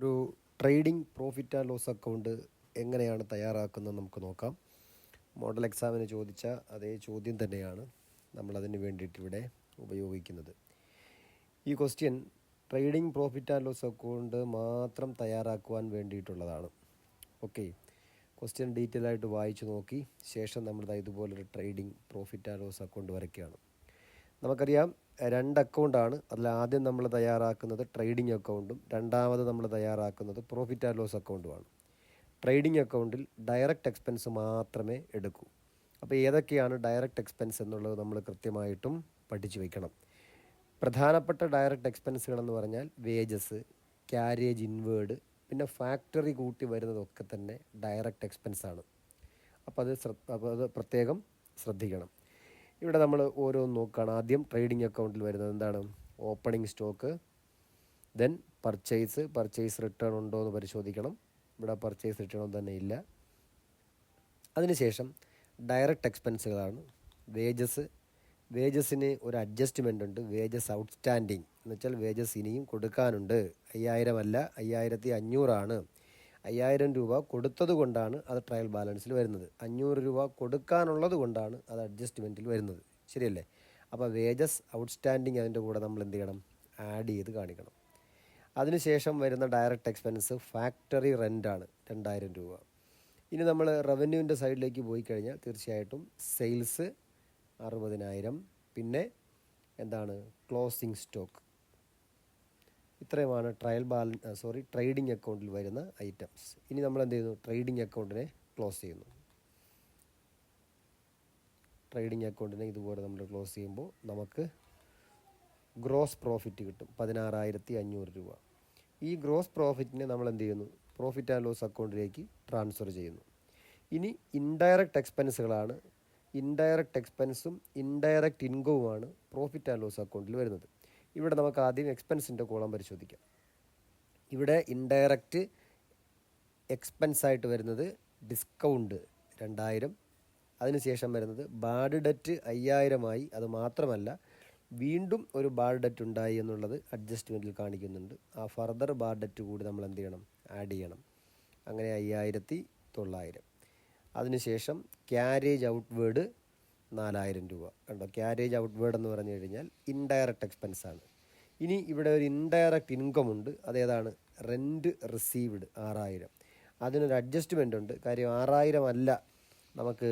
ഒരു trading profit and loss account എങ്ങനെയാണ് തയ്യാറാക്കുന്നത് നമുക്ക് നോക്കാം. മോഡൽ എക്സാമിന് ചോദിച്ച അതേ ചോദ്യം തന്നെയാണ് നമ്മളതിന് വേണ്ടിയിട്ട് ഇവിടെ ഉപയോഗിക്കുന്നത്. ഈ question trading profit and loss account മാത്രം തയ്യാറാക്കുവാൻ വേണ്ടിയിട്ടുള്ളതാണ്. ഓക്കെ, ക്വസ്റ്റ്യൻ ഡീറ്റെയിൽ ആയിട്ട് വായിച്ചു നോക്കി ശേഷം നമ്മൾ ഇതുപോലൊരു trading profit and loss account വരയ്ക്കുകയാണ്. നമുക്കറിയാം, 2 അക്കൗണ്ടാണ്. അതിൽ ആദ്യം നമ്മൾ തയ്യാറാക്കുന്നത് ട്രേഡിംഗ് അക്കൗണ്ടും രണ്ടാമത് നമ്മൾ തയ്യാറാക്കുന്നത് പ്രോഫിറ്റ് ആൻഡ് ലോസ് അക്കൗണ്ടുമാണ്. ട്രേഡിംഗ് അക്കൗണ്ടിൽ ഡയറക്റ്റ് എക്സ്പെൻസ് മാത്രമേ എടുക്കൂ. അപ്പോൾ ഏതൊക്കെയാണ് ഡയറക്റ്റ് എക്സ്പെൻസ് എന്നുള്ളത് നമ്മൾ കൃത്യമായിട്ടും പഠിച്ചു വയ്ക്കണം. പ്രധാനപ്പെട്ട ഡയറക്റ്റ് എക്സ്പെൻസുകളെന്ന് പറഞ്ഞാൽ വേജസ്, ക്യാരേജ് ഇൻവേർഡ്, പിന്നെ ഫാക്ടറി കൂട്ടി വരുന്നതൊക്കെ തന്നെ ഡയറക്റ്റ് എക്സ്പെൻസാണ്. അപ്പോൾ അത് പ്രത്യേകം ശ്രദ്ധിക്കണം. ഇവിടെ നമ്മൾ ഓരോന്ന് നോക്കുകയാണ്. ആദ്യം ട്രേഡിംഗ് അക്കൗണ്ടിൽ വരുന്നത് എന്താണ്? Opening stock, then purchase return ഉണ്ടോ എന്ന് പരിശോധിക്കണം. ഇവിടെ പർച്ചേസ് റിട്ടേൺ തന്നെ ഇല്ല. അതിനുശേഷം ഡയറക്റ്റ് എക്സ്പെൻസുകളാണ്. വേജസിന് ഒരു അഡ്ജസ്റ്റ്മെൻ്റ് ഉണ്ട്. വേജസ് ഔട്ട്സ്റ്റാൻഡിങ് എന്ന് വെച്ചാൽ വേജസ് ഇനിയും കൊടുക്കാനുണ്ട്. 5000 അല്ല, 5500 5000 രൂപ കൊടുത്തത് കൊണ്ടാണ് അത് ട്രയൽ ബാലൻസിൽ വരുന്നത്. 500 രൂപ കൊടുക്കാനുള്ളത് കൊണ്ടാണ് അത് അഡ്ജസ്റ്റ്മെൻറ്റിൽ വരുന്നത്. ശരിയല്ലേ? അപ്പോൾ വേജസ് ഔട്ട്സ്റ്റാൻഡിങ് അതിൻ്റെ കൂടെ നമ്മൾ എന്ത് ചെയ്യണം? ആഡ് ചെയ്ത് കാണിക്കണം. അതിനുശേഷം വരുന്ന ഡയറക്റ്റ് എക്സ്പെൻസ് ഫാക്ടറി റെൻ്റാണ്, 2000 രൂപ. ഇനി നമ്മൾ റവന്യൂവിൻ്റെ സൈഡിലേക്ക് പോയി കഴിഞ്ഞാൽ തീർച്ചയായിട്ടും സെയിൽസ് 60000, പിന്നെ എന്താണ്? Closing stock. ഇത്രയുമാണ് ട്രേഡിംഗ് അക്കൗണ്ടിൽ വരുന്ന ഐറ്റംസ്. ഇനി നമ്മൾ എന്ത് ചെയ്യുന്നു? ട്രേഡിംഗ് അക്കൗണ്ടിനെ ക്ലോസ് ചെയ്യുന്നു. ട്രേഡിംഗ് അക്കൗണ്ടിനെ ഇതുപോലെ നമ്മൾ ക്ലോസ് ചെയ്യുമ്പോൾ നമുക്ക് ഗ്രോസ് പ്രോഫിറ്റ് കിട്ടും, 16500 രൂപ. ഈ ഗ്രോസ് പ്രോഫിറ്റിനെ നമ്മൾ എന്ത് ചെയ്യുന്നു? പ്രോഫിറ്റ് ആൻഡ് ലോസ് അക്കൗണ്ടിലേക്ക് ട്രാൻസ്ഫർ ചെയ്യുന്നു. ഇനി ഇൻഡയറക്റ്റ് എക്സ്പെൻസുകളാണ്. ഇൻഡയറക്റ്റ് എക്സ്പെൻസും ഇൻഡയറക്റ്റ് ഇൻകവുമാണ് പ്രോഫിറ്റ് ആൻഡ് ലോസ് അക്കൗണ്ടിൽ വരുന്നത്. ഇവിടെ നമുക്ക് ആദ്യം എക്സ്പെൻസിൻ്റെ കോളം പരിശോധിക്കാം. ഇവിടെ ഇൻഡയറക്റ്റ് എക്സ്പെൻസായിട്ട് വരുന്നത് ഡിസ്കൗണ്ട് 2000, അതിനുശേഷം വരുന്നത് ബാഡ് ഡെറ്റ് 5000 അത് മാത്രമല്ല വീണ്ടും ഒരു ബാഡ് ഡെറ്റ് ഉണ്ടായി എന്നുള്ളത് അഡ്ജസ്റ്റ്മെൻറ്റിൽ കാണിക്കുന്നുണ്ട്. ആ ഫർദർ ബാഡ് ഡെറ്റ് കൂടി നമ്മൾ എന്ത് ചെയ്യണം? ആഡ് ചെയ്യണം. അങ്ങനെ 5900. അതിനുശേഷം ക്യാരേജ് ഔട്ട്വേർഡ് 4000 രൂപ. കണ്ടോ? ക്യാരേജ് ഔട്ട്വേർഡ് എന്ന് പറഞ്ഞു കഴിഞ്ഞാൽ ഇൻഡയറക്റ്റ് എക്സ്പെൻസാണ്. ഇനി ഇവിടെ ഒരു ഇൻഡയറക്റ്റ് ഇൻകം ഉണ്ട്. അതേതാണ്? Rent received 6000. അതിനൊരു അഡ്ജസ്റ്റ്മെൻ്റ് ഉണ്ട്. കാര്യം 6000 അല്ല, നമുക്ക്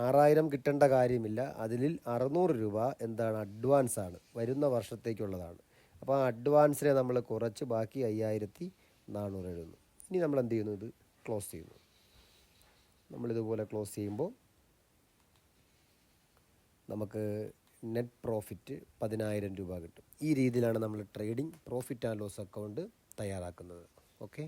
6000 കിട്ടേണ്ട കാര്യമില്ല. അതിൽ 600 രൂപ എന്താണ്? അഡ്വാൻസാണ്, വരുന്ന വർഷത്തേക്കുള്ളതാണ്. അപ്പോൾ ആ അഡ്വാൻസിനെ നമ്മൾ കുറച്ച് ബാക്കി 5400 എഴുതുന്നു. ഇനി നമ്മൾ എന്ത് ചെയ്യുന്നു? ഇത് ക്ലോസ് ചെയ്യുന്നു. നമ്മളിതുപോലെ ക്ലോസ് ചെയ്യുമ്പോൾ നമുക്ക് നെറ്റ് പ്രോഫിറ്റ് 10000 രൂപ കിട്ടും. ഈ രീതിയിലാണ് നമ്മൾ trading profit and loss account തയ്യാറാക്കുന്നത്. ഓക്കെ.